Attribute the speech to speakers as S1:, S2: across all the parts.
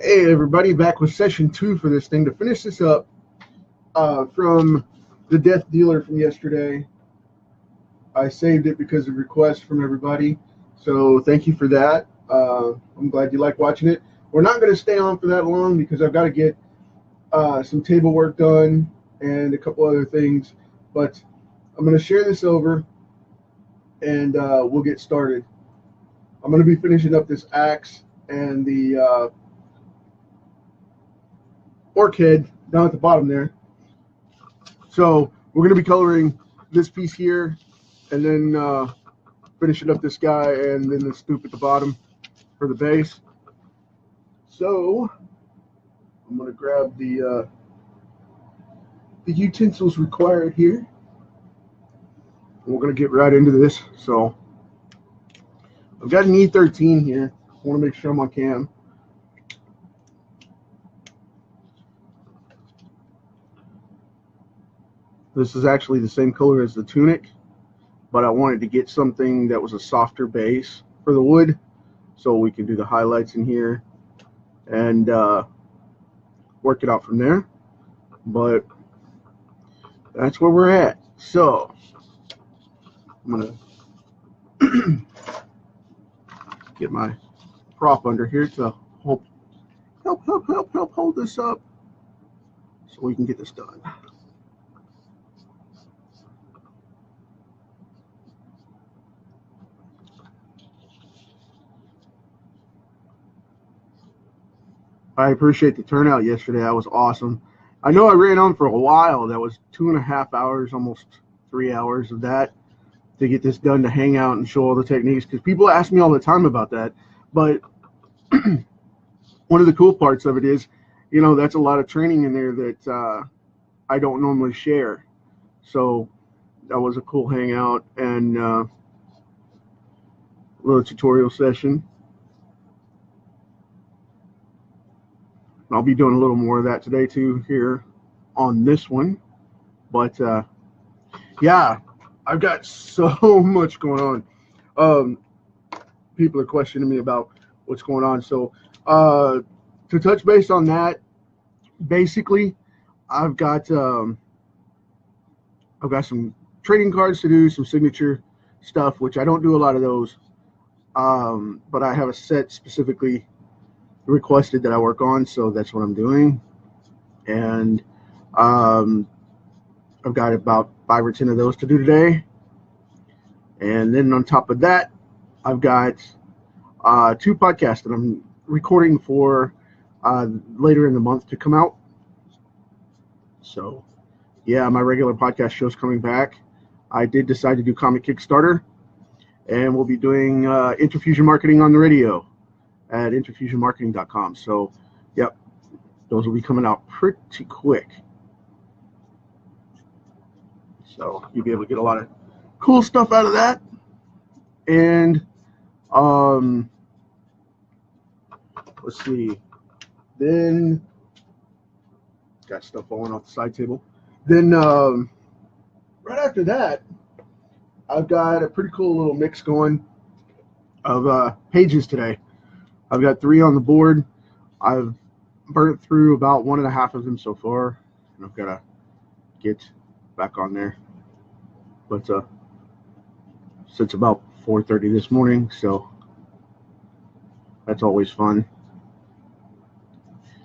S1: Hey everybody, back with session 2 for this thing to finish this up from the Death Dealer from yesterday. I saved it because of requests from everybody, so thank you for that. I'm glad you like watching it. We're not going to stay on for that long because I've got to get some table work done and a couple other things, but I'm going to share this over and we'll get started. I'm going to be finishing up this axe and the orc head down at the bottom there. So we're going to be coloring this piece here and then finishing up this guy and then the stoop at the bottom for the base. So I'm going to grab the utensils required here. And we're going to get right into this. So I've got an E13 here. I want to make sure I'm on cam. This is actually the same color as the tunic, but I wanted to get something that was a softer base for the wood so we can do the highlights in here and work it out from there. But that's where we're at. So I'm going to get my prop under here to help hold this up so we can get this done. I appreciate the turnout yesterday. That was awesome. I know I ran on for a while. That was 2.5 hours, almost 3 hours of that to get this done, to hang out and show all the techniques, because people ask me all the time about that. But one of the cool parts of it is, you know, that's a lot of training in there that I don't normally share. So that was a cool hangout and little tutorial session. I'll be doing a little more of that today too here on this one. But yeah, I've got so much going on. People are questioning me about what's going on. So to touch base on that, basically I've got some trading cards to do, some signature stuff, which I don't do a lot of those. But I have a set specifically requested that I work on, so that's what I'm doing. And I've got about 5 or 10 of those to do today. And then on top of that, I've got 2 podcasts that I'm recording for later in the month to come out. So yeah, my regular podcast show's coming back. I did decide to do Comic Kickstarter, and we'll be doing Interfusion Marketing on the radio at interfusionmarketing.com. So, yep, those will be coming out pretty quick. So you'll be able to get a lot of cool stuff out of that. And let's see. Then got stuff falling off the side table. Then right after that, I've got a pretty cool little mix going of pages today. I've got 3 on the board. I've burnt through about 1.5 of them so far, and I've got to get back on there. But it's about 4:30 this morning, so that's always fun.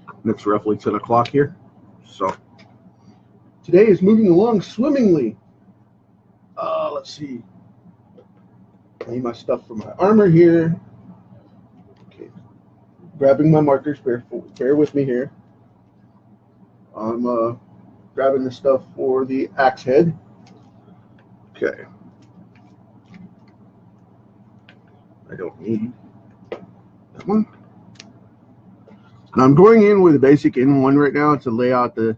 S1: And it's roughly 10 o'clock here. So today is moving along swimmingly. Let's see. I need my stuff for my armor here. Grabbing my markers, bear with me here. I'm grabbing the stuff for the axe head. Okay. I don't need that one. And I'm going in with a basic N1 right now to lay out the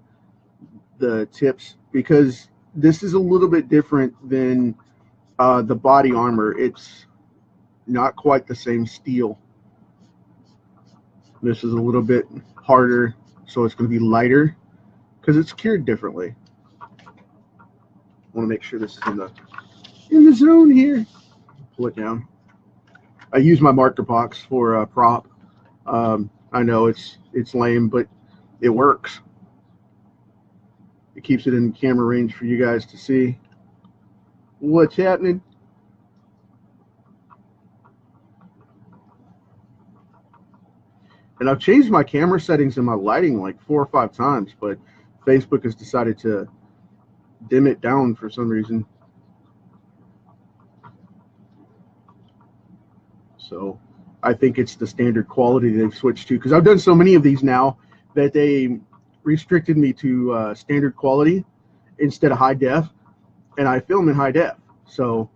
S1: tips, because this is a little bit different than the body armor. It's not quite the same steel. This is a little bit harder, so it's going to be lighter because it's cured differently. I want to make sure this is in the zone here. Pull it down. I use my marker box for a prop. I know it's lame, but it works. It keeps it in camera range for you guys to see what's happening. And I've changed my camera settings and my lighting like 4 or 5 times, but Facebook has decided to dim it down for some reason. So I think it's the standard quality they've switched to, because I've done so many of these now that they restricted me to standard quality instead of high def, and I film in high def. So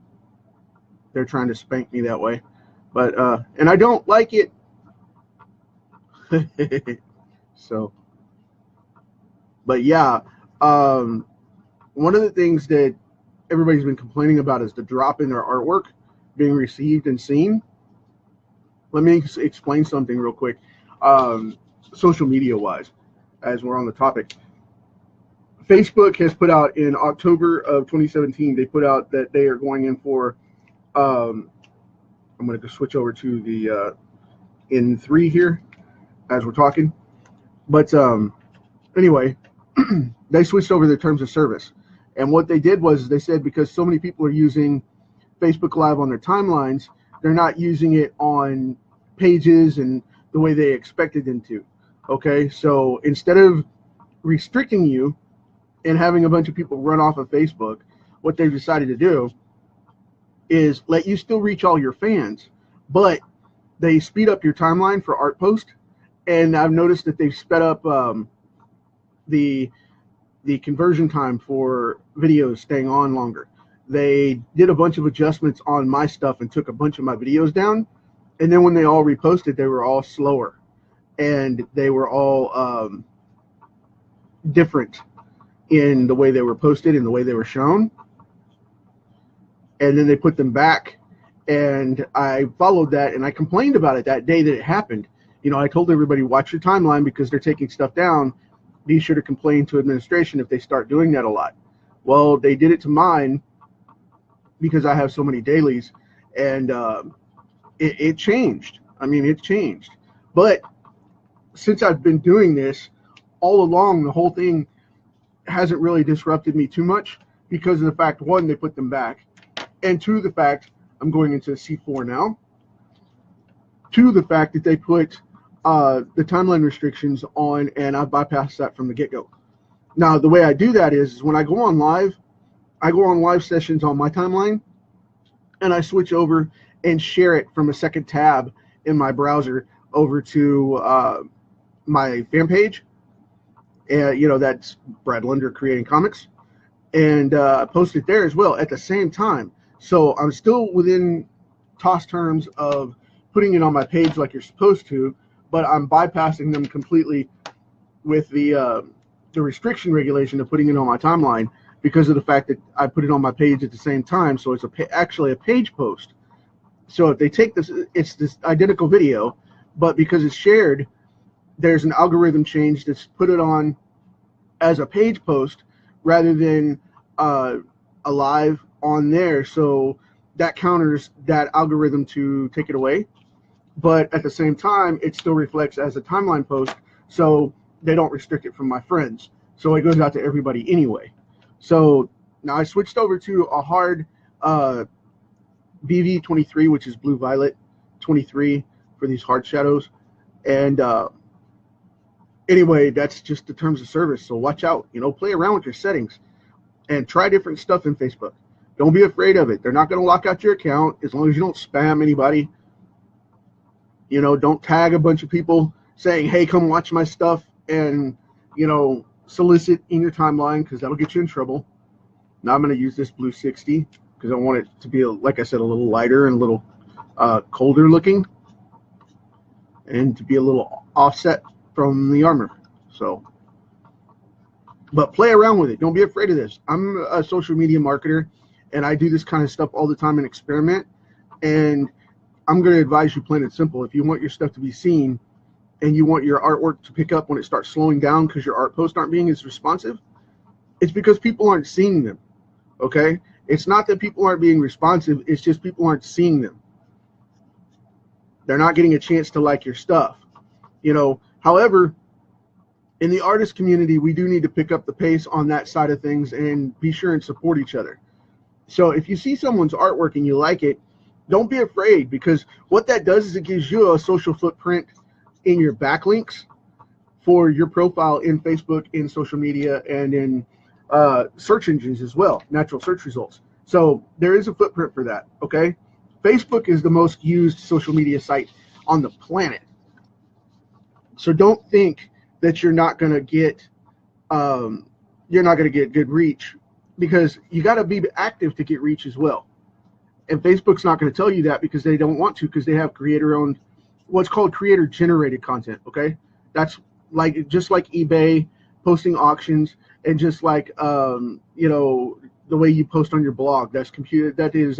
S1: they're trying to spank me that way, but and I don't like it. So, but yeah, one of the things that everybody's been complaining about is the drop in their artwork being received and seen. Let me explain something real quick, social media wise, as we're on the topic. Facebook has put out in October of 2017, they put out that they are going in for, I'm going to switch over to the in 3 here as we're talking. But anyway, they switched over the terms of service. And what they did was they said because so many people are using Facebook Live on their timelines, they're not using it on pages and the way they expected them to. Okay, so instead of restricting you and having a bunch of people run off of Facebook, what they've decided to do is let you still reach all your fans, but they speed up your timeline for art post. And I've noticed that they've sped up the conversion time for videos staying on longer. They did a bunch of adjustments on my stuff and took a bunch of my videos down. And then when they all reposted, they were all slower. And they were all different in the way they were posted and the way they were shown. And then they put them back. And I followed that, and I complained about it that day that it happened. You know, I told everybody, watch your timeline because they're taking stuff down. Be sure to complain to administration if they start doing that a lot. Well, they did it to mine because I have so many dailies, and it changed. I mean, it changed. But since I've been doing this all along, the whole thing hasn't really disrupted me too much because of the fact, one, they put them back, and two, the fact I'm going into C4 now. Two, the fact that they put the timeline restrictions on, and I bypassed that from the get-go. Now, the way I do that is when I go on live sessions on my timeline, and I switch over and share it from a second tab in my browser over to my fan page. And, you know, that's Brad Linder Creating Comics. And post it there as well at the same time. So I'm still within TOS terms of putting it on my page like you're supposed to, but I'm bypassing them completely with the restriction regulation of putting it on my timeline because of the fact that I put it on my page at the same time. So it's actually a page post. So if they take this, it's this identical video, but because it's shared, there's an algorithm change that's put it on as a page post rather than a live on there. So that counters that algorithm to take it away. But at the same time, it still reflects as a timeline post, so they don't restrict it from my friends. So it goes out to everybody anyway. So now I switched over to a hard BV23, which is blue violet 23 for these hard shadows. And anyway, that's just the terms of service. So watch out, you know, play around with your settings and try different stuff in Facebook. Don't be afraid of it. They're not going to lock out your account as long as you don't spam anybody. You know, don't tag a bunch of people saying, hey, come watch my stuff and, you know, solicit in your timeline because that'll get you in trouble. Now I'm going to use this blue 60 because I want it to be, like I said, a little lighter and a little colder looking and to be a little offset from the armor. So, but play around with it. Don't be afraid of this. I'm a social media marketer and I do this kind of stuff all the time and experiment. And I'm going to advise you plain and simple. If you want your stuff to be seen and you want your artwork to pick up when it starts slowing down because your art posts aren't being as responsive, it's because people aren't seeing them. Okay? It's not that people aren't being responsive. It's just people aren't seeing them. They're not getting a chance to like your stuff. you know. However, in the artist community, we do need to pick up the pace on that side of things and be sure and support each other. So if you see someone's artwork and you like it, don't be afraid, because what that does is it gives you a social footprint in your backlinks for your profile in Facebook, in social media, and in search engines as well, natural search results. So there is a footprint for that, okay? Facebook is the most used social media site on the planet. So don't think that you're not going to get good reach, because you got to be active to get reach as well. And Facebook's not going to tell you that because they don't want to, because they have creator-owned, what's called creator-generated content, okay? That's like, just like eBay, posting auctions, and just like, you know, the way you post on your blog, that is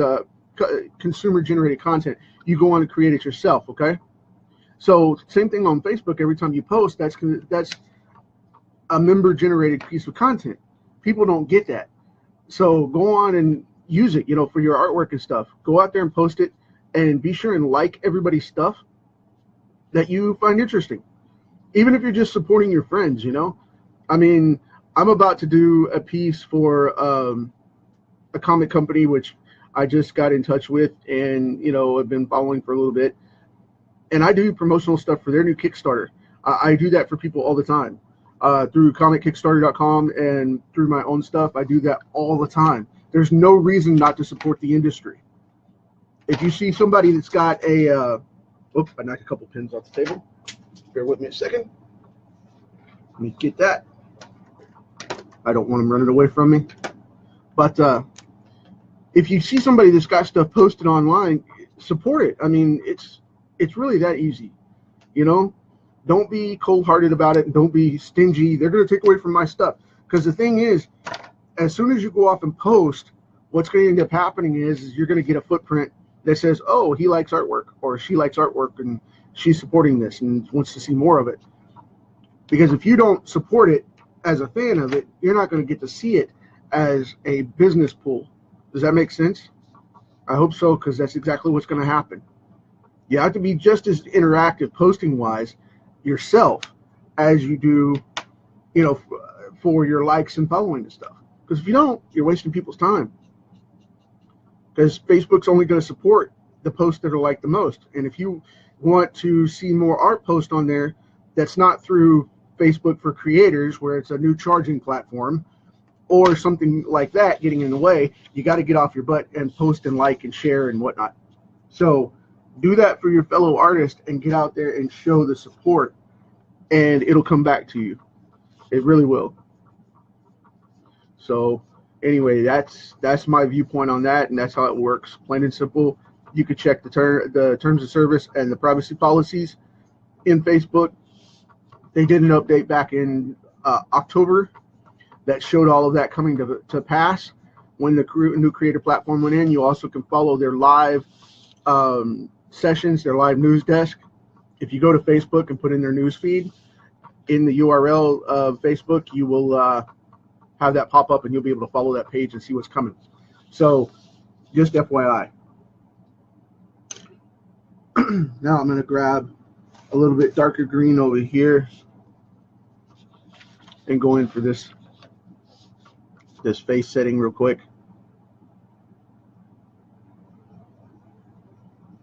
S1: consumer-generated content. You go on and create it yourself, okay? So same thing on Facebook. Every time you post, that's a member-generated piece of content. People don't get that. So go on and use it, you know, for your artwork and stuff. Go out there and post it, and be sure and like everybody's stuff that you find interesting. Even if you're just supporting your friends, you know. I mean, I'm about to do a piece for a comic company, which I just got in touch with, and, you know, I've been following for a little bit. And I do promotional stuff for their new Kickstarter. I do that for people all the time. Through comickickstarter.com and through my own stuff, I do that all the time. There's no reason not to support the industry. If you see somebody that's got a, oops, I knocked a couple pins off the table. Bear with me a second. Let me get that. I don't want them running away from me. But if you see somebody that's got stuff posted online, support it. I mean, it's really that easy, you know. Don't be cold-hearted about it, and don't be stingy. They're going to take away from my stuff. Because the thing is, as soon as you go off and post, what's going to end up happening is you're going to get a footprint that says, oh, he likes artwork, or she likes artwork, and she's supporting this and wants to see more of it. Because if you don't support it as a fan of it, you're not going to get to see it as a business pool. Does that make sense? I hope so, because that's exactly what's going to happen. You have to be just as interactive posting-wise yourself as you do, you know, for your likes and following and stuff. Because if you don't, you're wasting people's time. Because Facebook's only going to support the posts that are liked the most. And if you want to see more art posts on there that's not through Facebook for creators, where it's a new charging platform or something like that getting in the way, you got to get off your butt and post and like and share and whatnot. So do that for your fellow artist and get out there and show the support, and it'll come back to you. It really will. So anyway, that's my viewpoint on that, and that's how it works, plain and simple. You could check the terms of service and the privacy policies in Facebook. They did an update back in October that showed all of that coming to pass when the new creator platform went in. You also can follow their live sessions, their live news desk. If you go to Facebook and put in their news feed in the URL of Facebook, you will have that pop up, and you'll be able to follow that page and see what's coming. So just FYI. Now I'm going to grab a little bit darker green over here and go in for this face setting real quick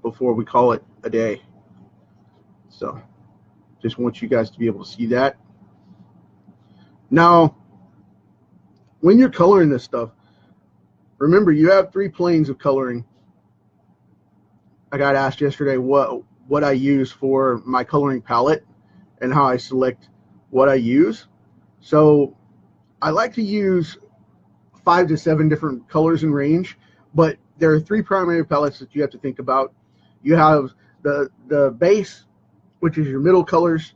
S1: before we call it a day. So just want you guys to be able to see that. Now, when you're coloring this stuff, remember you have 3 planes of coloring. I got asked yesterday what I use for my coloring palette and how I select what I use. So I like to use 5 to 7 different colors in range, but there are 3 primary palettes that you have to think about. You have the base, which is your middle colors,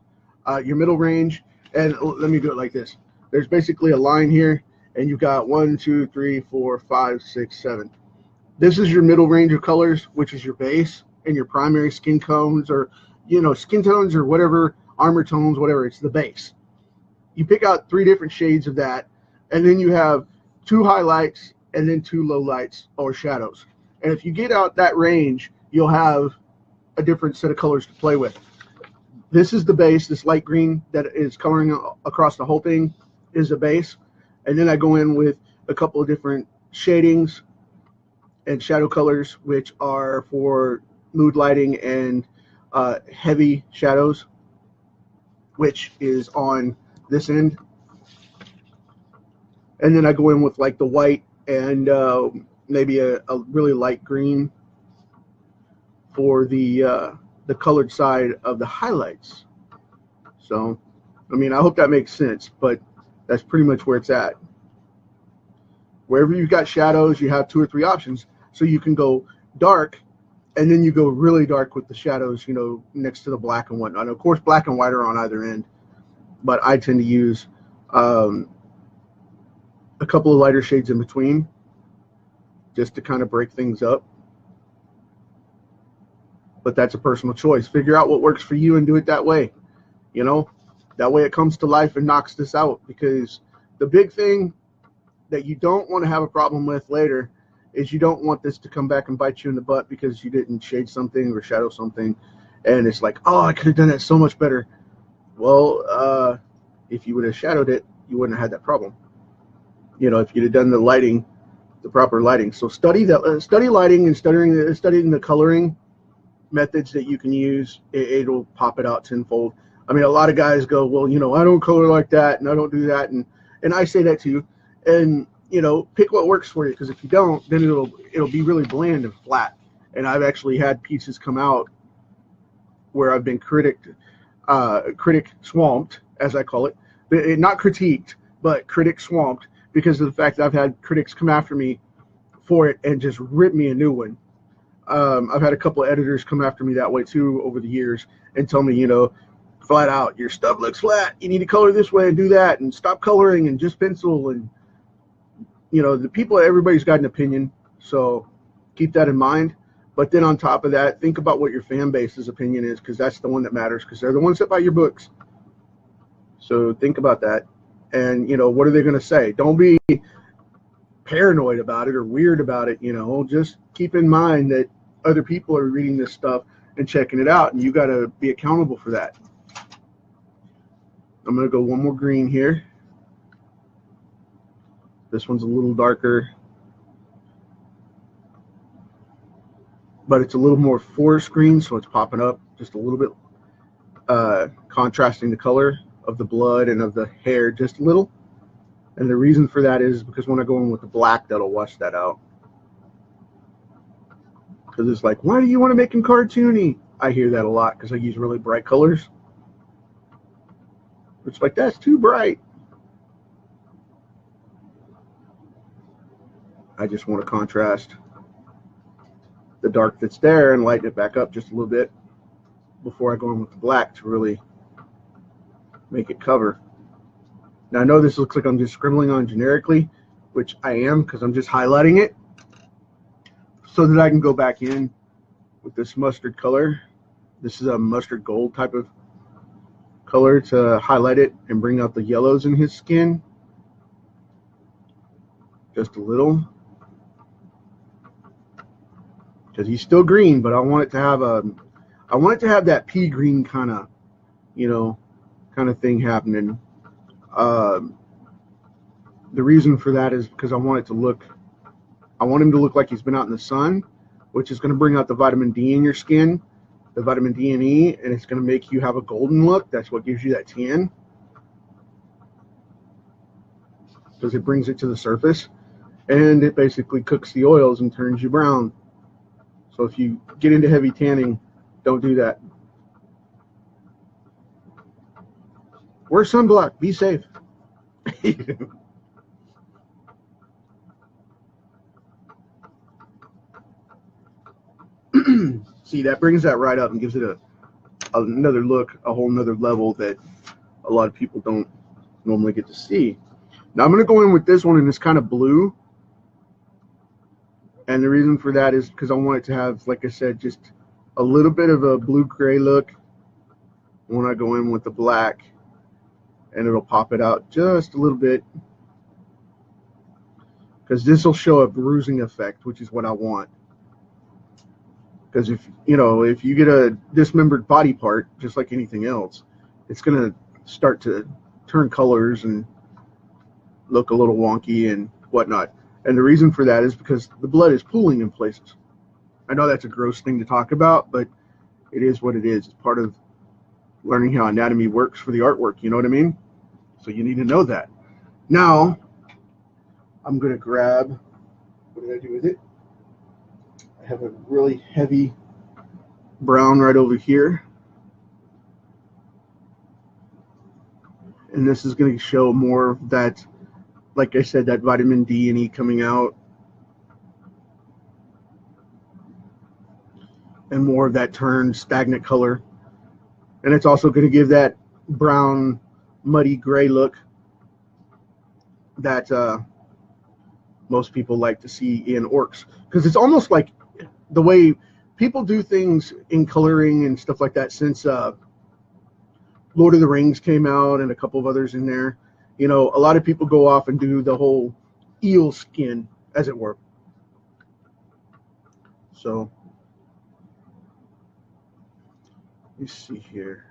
S1: your middle range, and let me do it like this. There's basically a line here, and you've got 1, 2, 3, 4, 5, 6, 7. This is your middle range of colors, which is your base and your primary skin tones, or, you know, skin tones or whatever, armor tones, whatever. It's the base. You pick out 3 different shades of that, and then you have 2 highlights and then 2 lowlights or shadows. And if you get out that range, you'll have a different set of colors to play with. This is the base. This light green that is coloring across the whole thing is the base. And then I go in with a couple of different shadings and shadow colors, which are for mood lighting and heavy shadows, which is on this end. And then I go in with like the white and maybe a really light green for the colored side of the highlights. So, I mean, I hope that makes sense, but that's pretty much where it's at. Wherever you've got shadows, you have 2 or 3 options. So you can go dark, and then you go really dark with the shadows, you know, next to the black and whatnot. And of course, black and white are on either end, but I tend to use a couple of lighter shades in between just to kind of break things up. But that's a personal choice. Figure out what works for you and do it that way. You know, that way it comes to life and knocks this out. Because the big thing that you don't want to have a problem with later is you don't want this to come back and bite you in the butt because you didn't shade something or shadow something, and it's like, oh, I could have done that so much better. Well, if you would have shadowed it, you wouldn't have had that problem. You know, if you'd have done the lighting, the proper lighting. So study lighting and studying the coloring methods that you can use. It'll pop it out tenfold. I mean, a lot of guys go, well, you know, I don't color like that and I don't do that, and I say that too. And you know, pick what works for you, because if you don't, then it'll be really bland and flat. And I've actually had pieces come out where I've been critic swamped, as I call it, not critiqued, but critic swamped, because of the fact that I've had critics come after me for it and just rip me a new one. I've had a couple of editors come after me that way too over the years and tell me, you know, flat out, your stuff looks flat. You need to color this way and do that, and stop coloring and just pencil. And you know, the people, everybody's got an opinion, so keep that in mind. But then on top of that, think about what your fan base's opinion is, because that's the one that matters, because they're the ones that buy your books. So think about that. And, you know, what are they going to say? Don't be paranoid about it or weird about it, you know. Just keep in mind that other people are reading this stuff and checking it out, and you got to be accountable for that. I'm going to go one more green here. This one's a little darker, but it's a little more forest green, so it's popping up just a little bit, contrasting the color of the blood and of the hair just a little. And the reason for that is because when I go in with the black, that'll wash that out. Because it's like, why do you want to make him cartoony? I hear that a lot because I use really bright colors. It's like, that's too bright. I just want to contrast the dark that's there and lighten it back up just a little bit before I go in with the black to really make it cover. Now I know this looks like I'm just scribbling on generically, which I am, because I'm just highlighting it so that I can go back in with this mustard color. This is a mustard gold type of color to highlight it and bring out the yellows in his skin just a little, because he's still green, but I want it to have that pea green kind of, you know, kind of thing happening. The reason for that is because I want him to look like he's been out in the sun, which is going to bring out the vitamin D in your skin, the vitamin D and E, and it's going to make you have a golden look. That's what gives you that tan, because it brings it to the surface, and it basically cooks the oils and turns you brown. So if you get into heavy tanning, don't do that. Wear sunblock. Be safe. See, that brings that right up and gives it another look, a whole nother level that a lot of people don't normally get to see. Now I'm going to go in with this one, and it's kind of blue. And the reason for that is because I want it to have, like I said, just a little bit of a blue-gray look when I go in with the black. And it'll pop it out just a little bit, because this will show a bruising effect, which is what I want. Because if you get a dismembered body part, just like anything else, it's going to start to turn colors and look a little wonky and whatnot. And the reason for that is because the blood is pooling in places. I know that's a gross thing to talk about, but it is what it is. It's part of learning how anatomy works for the artwork. You know what I mean? So you need to know that. Now, I'm going to grab, what did I do with it? I have a really heavy brown right over here. And this is going to show more of that, like I said, that vitamin D and E coming out. And more of that turned stagnant color. And it's also going to give that brown, muddy gray look that most people like to see in orcs. Because it's almost like the way people do things in coloring and stuff like that since Lord of the Rings came out and a couple of others in there. You know, a lot of people go off and do the whole eel skin, as it were. So, let me see here.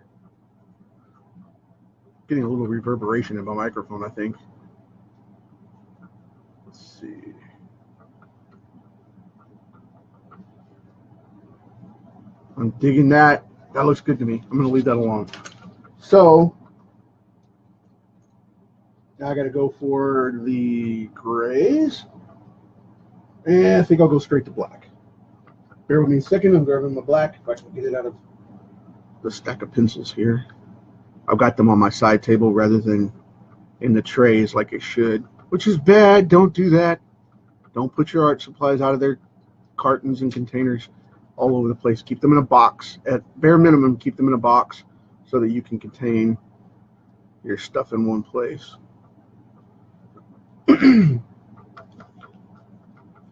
S1: Getting a little reverberation in my microphone, I think. Let's see. I'm digging that. That looks good to me. I'm going to leave that alone. So, now I got to go for the grays. And I think I'll go straight to black. Bear with me a second. I'm grabbing my black if I can get it out of the stack of pencils here. I've got them on my side table rather than in the trays like it should, which is bad. Don't do that. Don't put your art supplies out of their cartons and containers all over the place. Keep them in a box. At bare minimum, keep them in a box so that you can contain your stuff in one place.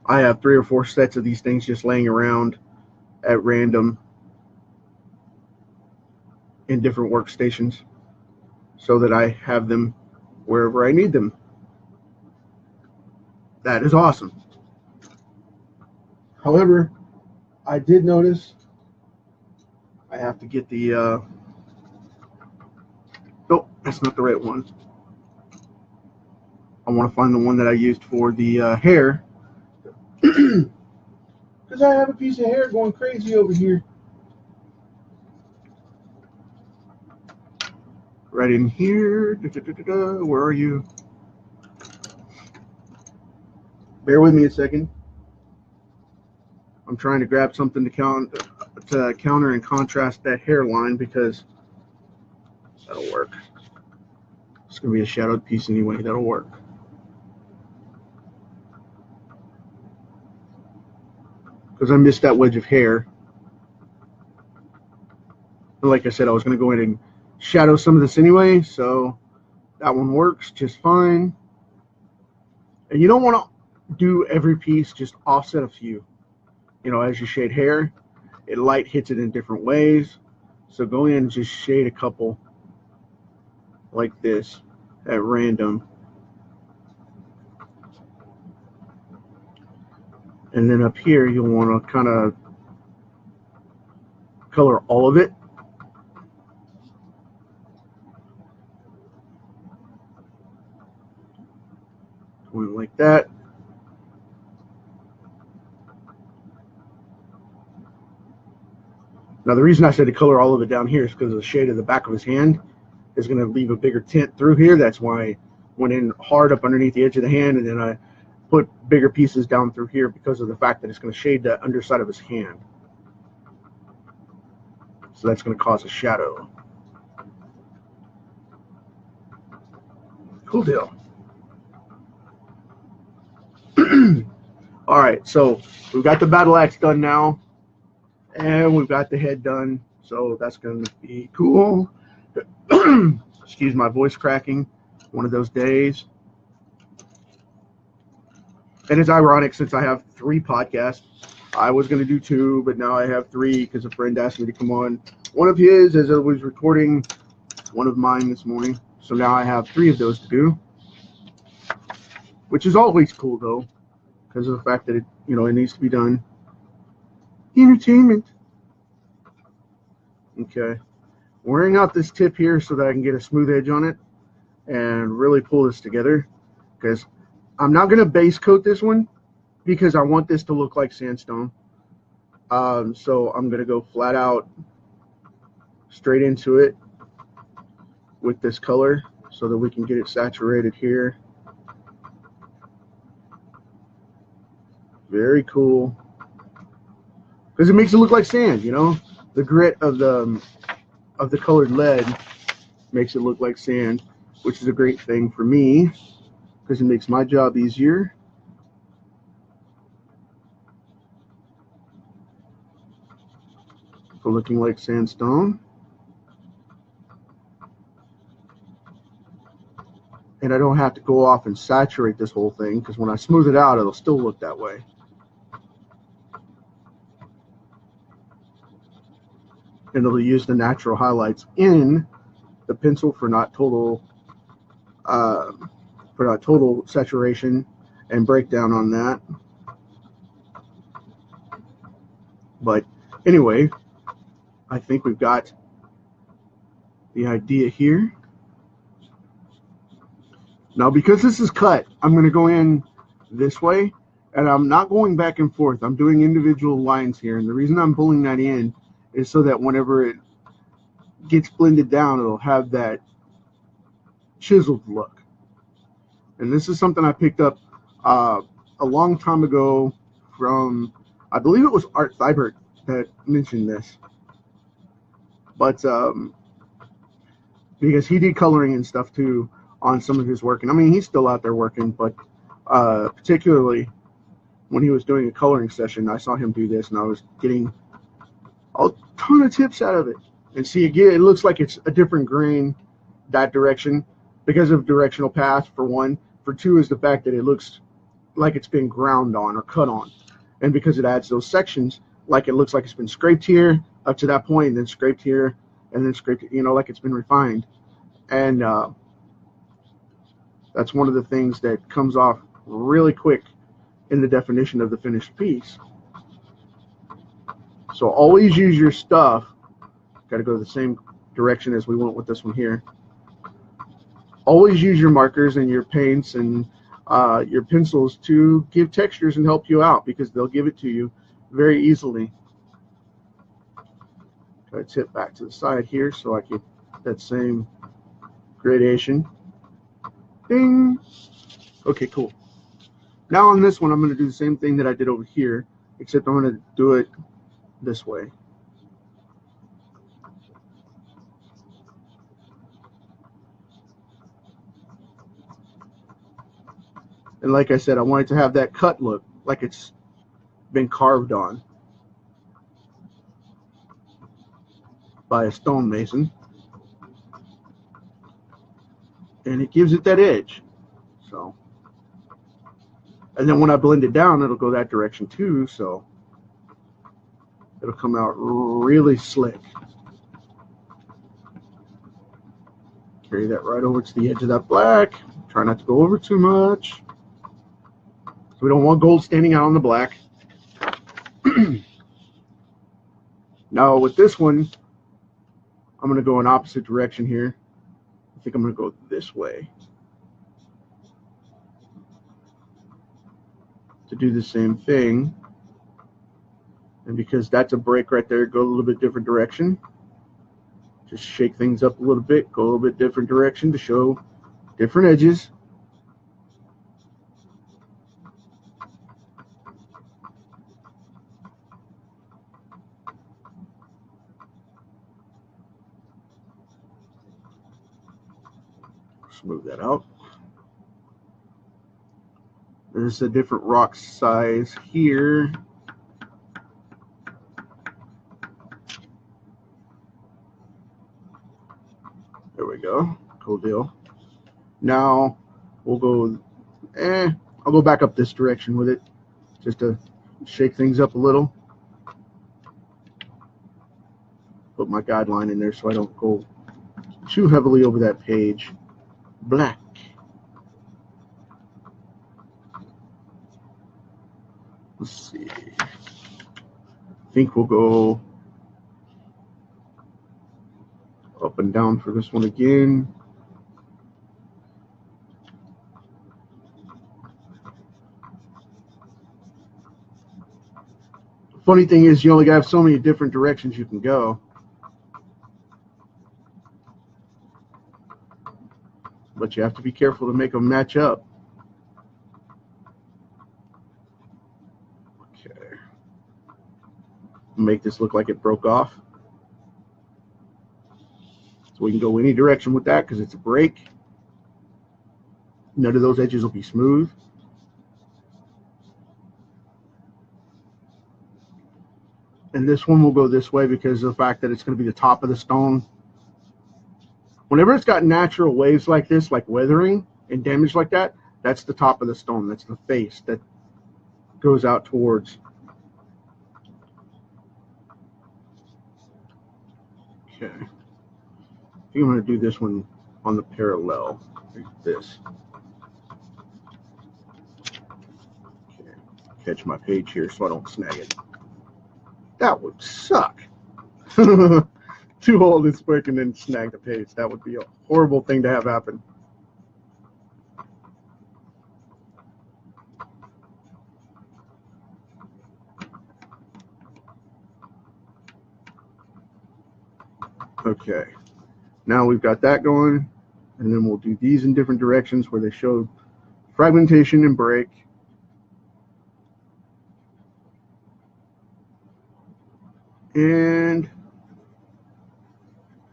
S1: I have 3 or 4 sets of these things just laying around at random in different workstations so that I have them wherever I need them. That is awesome. However, I did notice I have to get the nope, that's not the right one. I want to find the one that I used for the hair, because I have a piece of hair going crazy over here. Right in here. Where are you? Bear with me a second. I'm trying to grab something to counter and contrast that hairline, because that'll work. It's going to be a shadowed piece anyway. That'll work. Because I missed that wedge of hair. And like I said, I was going to go in and shadow some of this anyway, so that one works just fine. And you don't want to do every piece, just offset a few. You know, as you shade hair, light hits it in different ways. So go in and just shade a couple like this at random. And then up here, you'll want to kind of color all of it. Going like that. Now, the reason I said to color all of it down here is because the shade of the back of his hand is going to leave a bigger tint through here. That's why I went in hard up underneath the edge of the hand, and then I put bigger pieces down through here because of the fact that it's going to shade the underside of his hand. So that's going to cause a shadow. Cool deal. All right, so we've got the battle axe done now, and we've got the head done, so that's going to be cool. Excuse my voice cracking, one of those days. And it's ironic, since I have 3 podcasts. I was going to do 2, but now I have 3 because a friend asked me to come on one of his as I was recording one of mine this morning. So now I have 3 of those to do, which is always cool, though, because of the fact that it needs to be done. entertainment. Okay, wearing out this tip here so that I can get a smooth edge on it and really pull this together, because I'm not going to base coat this one because I want this to look like sandstone. So I'm going to go flat out straight into it with this color so that we can get it saturated here. Very cool, because it makes it look like sand, you know. The grit of the colored lead makes it look like sand, which is a great thing for me because it makes my job easier. For looking like sandstone. And I don't have to go off and saturate this whole thing, because when I smooth it out, it'll still look that way. And it'll use the natural highlights in the pencil for not total saturation and breakdown on that. But anyway, I think we've got the idea here. Now, because this is cut, I'm going to go in this way, and I'm not going back and forth. I'm doing individual lines here, and the reason I'm pulling that in is so that whenever it gets blended down, it'll have that chiseled look. And this is something I picked up a long time ago from, I believe it was Art Thibert that mentioned this. But because he did coloring and stuff too on some of his work, and I mean, he's still out there working, but particularly when he was doing a coloring session, I saw him do this, and I was getting a ton of tips out of it. And see, again, it looks like it's a different grain that direction because of directional path, for one. For two is the fact that it looks like it's been ground on or cut on, and because it adds those sections, like it looks like it's been scraped here up to that point, and then scraped here, and then scraped, you know, like it's been refined. And that's one of the things that comes off really quick in the definition of the finished piece. So always use your stuff. Got to go the same direction as we went with this one here. Always use your markers and your paints and your pencils to give textures and help you out, because they'll give it to you very easily. Try to tip back to the side here so I get that same gradation. Ding. Okay, cool. Now on this one, I'm going to do the same thing that I did over here, except I'm going to do it this way. And like I said, I want it to have that cut look, like it's been carved on by a stonemason. And it gives it that edge. So, and then when I blend it down, it'll go that direction too, so it'll come out really slick. Carry that right over to the edge of that black. Try not to go over too much. So we don't want gold standing out on the black. Now with this one, I'm going to go in opposite direction here. I think I'm going to go this way to do the same thing. And because that's a break right there, go a little bit different direction. Just shake things up a little bit, go a little bit different direction to show different edges. Smooth that out. There's a different rock size here. There we go. Cool deal. Now we'll go, I'll go back up this direction with it just to shake things up a little. Put my guideline in there so I don't go too heavily over that page. Black. Let's see. I think we'll go up and down for this one again. Funny thing is, you only have so many different directions you can go. But you have to be careful to make them match up. Okay. Make this look like it broke off. So we can go any direction with that because it's a break. None of those edges will be smooth. And this one will go this way because of the fact that it's going to be the top of the stone. Whenever it's got natural waves like this, like weathering and damage like that, that's the top of the stone. That's the face that goes out towards. Okay. I think I'm going to do this one on the parallel, like this. Okay. Catch my page here so I don't snag it. That would suck. To hold this quick and then snag the page. That would be a horrible thing to have happen. Okay, now we've got that going, and then we'll do these in different directions where they show fragmentation and break. And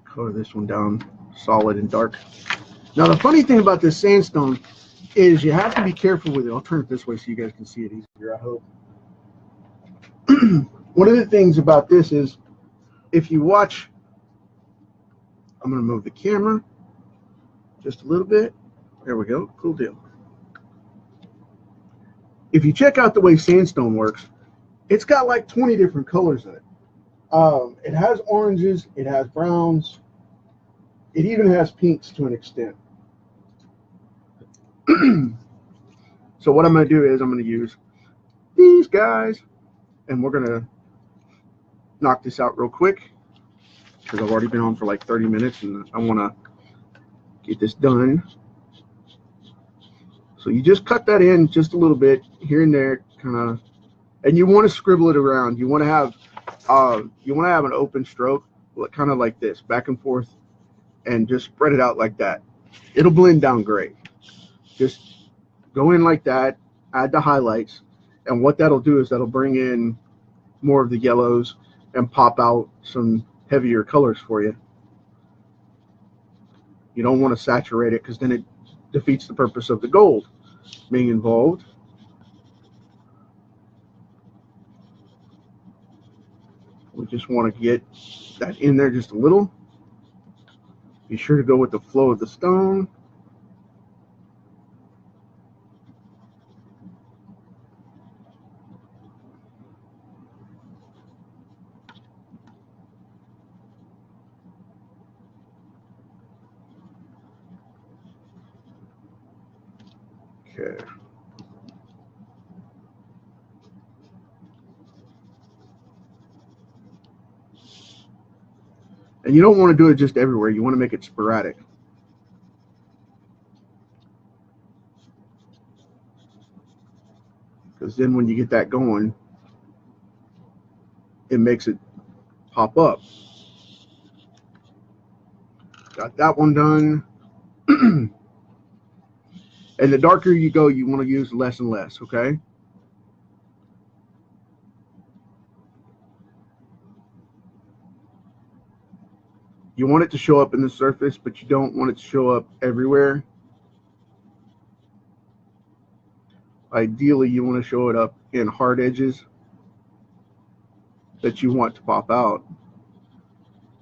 S1: color this one down solid and dark. Now the funny thing about this sandstone is you have to be careful with it. I'll turn it this way so you guys can see it easier, I hope. One of the things about this is if you watch, I'm going to move the camera just a little bit. There we go. Cool deal. If you check out the way sandstone works, it's got like 20 different colors in it. It has oranges, it has browns, it even has pinks to an extent. So what I'm going to do is I'm going to use these guys, and we're going to knock this out real quick because I've already been on for like 30 minutes and I want to get this done. So you just cut that in just a little bit here and there, kind of, and you want to scribble it around. You want to have an open stroke, kind of like this, back and forth, and just spread it out like that. It'll blend down great. Just go in like that, add the highlights, and what that'll do is that'll bring in more of the yellows and pop out some heavier colors for you. You don't want to saturate it because then it defeats the purpose of the gold being involved. We just want to get that in there just a little. Be sure to go with the flow of the stone. Okay. And you don't want to do it just everywhere. You want to make it sporadic. Because then when you get that going, it makes it pop up. Got that one done. And the darker you go, you want to use less and less, okay? You want it to show up in the surface, but you don't want it to show up everywhere. Ideally, you want to show it up in hard edges that you want to pop out.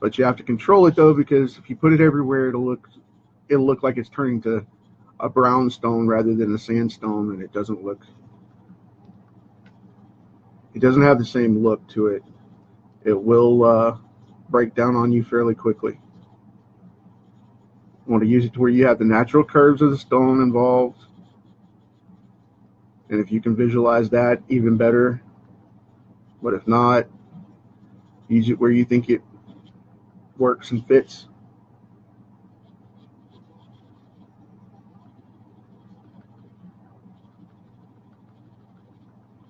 S1: But you have to control it though, because if you put it everywhere, it'll look like it's turning to a brown stone rather than a sandstone, and it doesn't have the same look to it. It will break down on you fairly quickly. You want to use it to where you have the natural curves of the stone involved. And if you can visualize that, even better. But if not, Use it where you think it works and fits.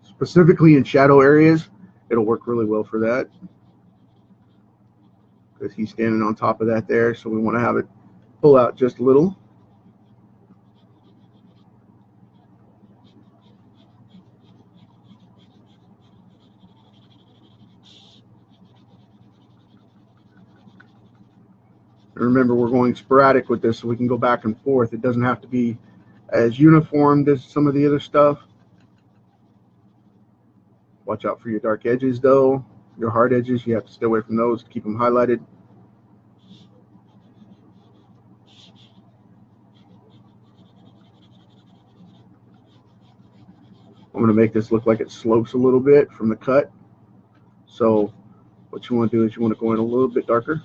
S1: Specifically in shadow areas, it'll work really well for that, because he's standing on top of that there, so we want to have it pull out just a little. And remember, we're going sporadic with this, so we can go back and forth. It doesn't have to be as uniformed as some of the other stuff. Watch out for your dark edges, though. Your hard edges, you have to stay away from those to keep them highlighted. I'm going to make this look like it slopes a little bit from the cut. So what you want to do is you want to go in a little bit darker.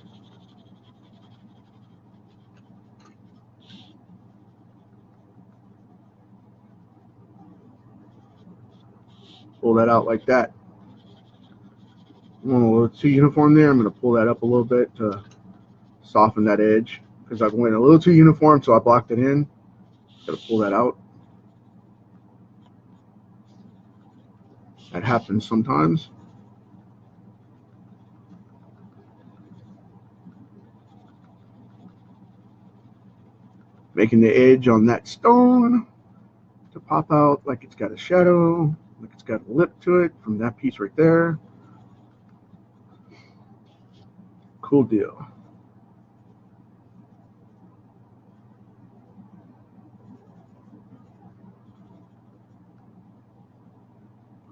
S1: Pull that out like that. I'm a little too uniform there. I'm going to pull that up a little bit to soften that edge, because I went a little too uniform, so I blocked it in. Got to pull that out. That happens sometimes. Making the edge on that stone to pop out like it's got a shadow, like it's got a lip to it from that piece right there. Cool deal.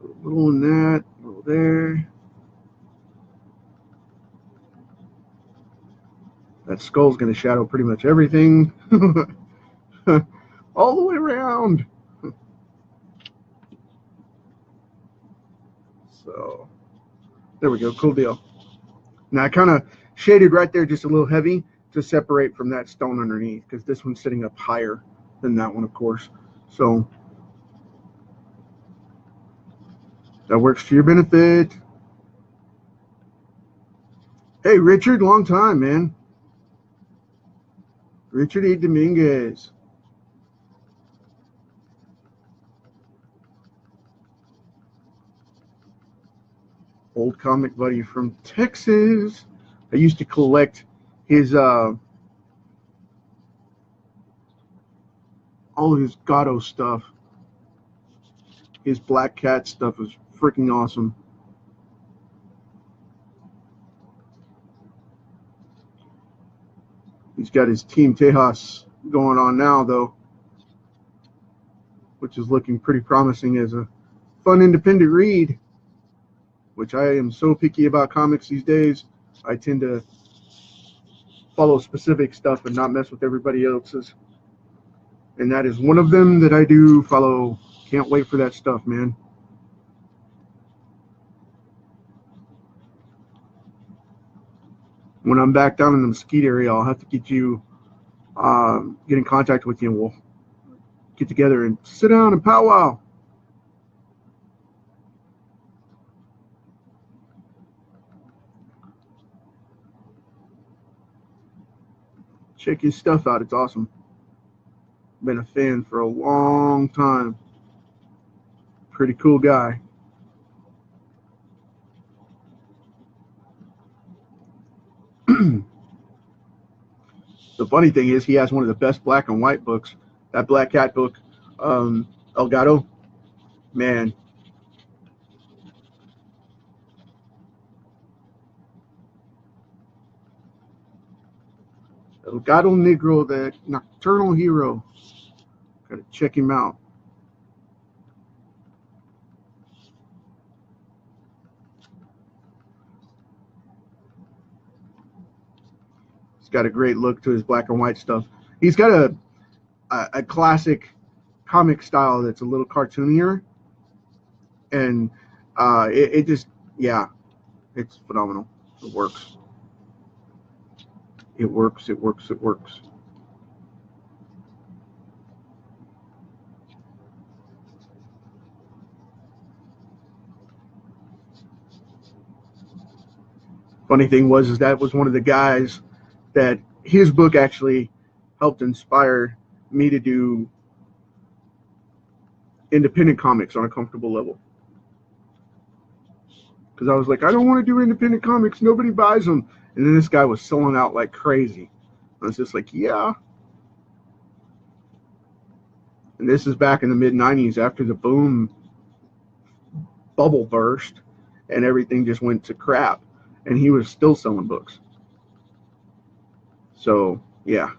S1: A little in that, a little there. That skull's going to shadow pretty much everything. All the way around. So there we go. Cool deal. Now I kind of shaded right there just a little heavy to separate from that stone underneath, because this one's sitting up higher than that one, of course. So that works to your benefit. Hey, Richard, long time, man. Richard E. Dominguez. Old comic buddy from Texas. I used to collect his all of his Gato stuff. His Black Cat stuff is freaking awesome. He's got his Team Tejas going on now, though, which is looking pretty promising as a fun independent read, which I am so picky about comics these days. I tend to follow specific stuff and not mess with everybody else's. And that is one of them that I do follow. Can't wait for that stuff, man. When I'm back down in the Mesquite area, I'll have to get you, get in contact with you, and we'll get together and sit down and powwow. Check his stuff out. It's awesome. Been a fan for a long time. Pretty cool guy. The funny thing is, he has one of the best black and white books. That Black Cat book, El Gato, man. El Gato Negro, the Nocturnal Hero. Gotta check him out. He's got a great look to his black and white stuff. He's got a classic comic style that's a little cartoonier, and it just, yeah, it's phenomenal. It works. It works. It works. It works. Funny thing was, is that was one of the guys that his book actually helped inspire me to do independent comics on a comfortable level. Because I was like, I don't want to do independent comics. Nobody buys them. And then this guy was selling out like crazy. I was just like, yeah. And this is back in the mid-90s after the boom bubble burst and everything just went to crap. And he was still selling books. So, yeah.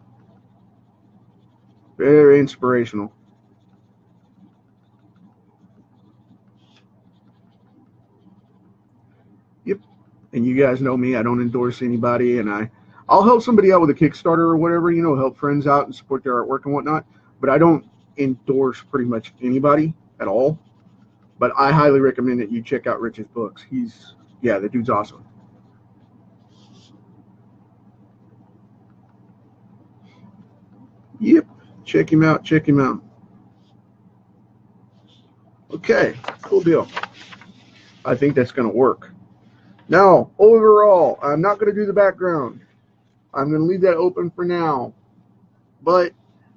S1: Very inspirational. Yep. And you guys know me. I don't endorse anybody. And I'll help somebody out with a Kickstarter or whatever, you know, help friends out and support their artwork and whatnot. But I don't endorse pretty much anybody at all. But I highly recommend that you check out Rich's books. The dude's awesome. Yep. Check him out. Check him out. Okay. Cool deal. I think that's going to work. Now, overall, I'm not going to do the background. I'm going to leave that open for now. But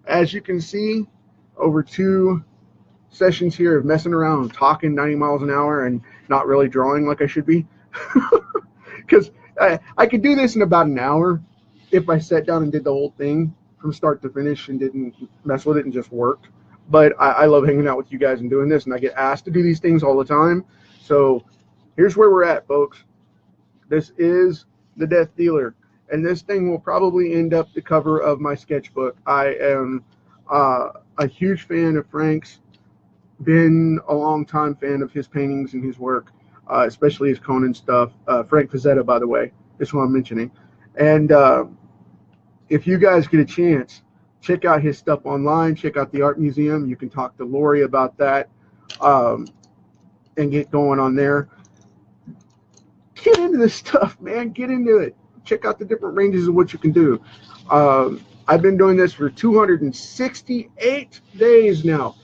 S1: as you can see, over 2 sessions here of messing around, talking 90 miles an hour and not really drawing like I should be. Because I could do this in about an hour if I sat down and did the whole thing from start to finish and didn't mess with it and just worked. But I love hanging out with you guys and doing this, and I get asked to do these things all the time. So here's where we're at, folks. This is the Death Dealer, and this thing will probably end up the cover of my sketchbook. I am a huge fan of Frank's, been a long time fan of his paintings and his work, especially his Conan stuff. Frank Fazetta, by the way, is who I'm mentioning. And if you guys get a chance, check out his stuff online, check out the art museum. You can talk to Lori about that and get going on there. Get into this stuff, man. Get into it. Check out the different ranges of what you can do. I've been doing this for 268 days now.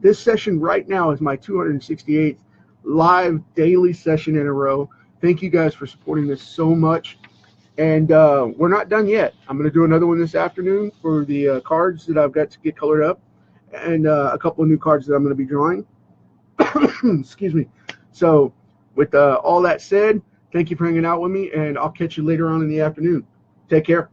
S1: This session right now is my 268th live daily session in a row. Thank you guys for supporting this so much. And we're not done yet. I'm going to do another one this afternoon for the cards that I've got to get colored up, and a couple of new cards that I'm going to be drawing. Excuse me. So with all that said, thank you for hanging out with me, and I'll catch you later on in the afternoon. Take care.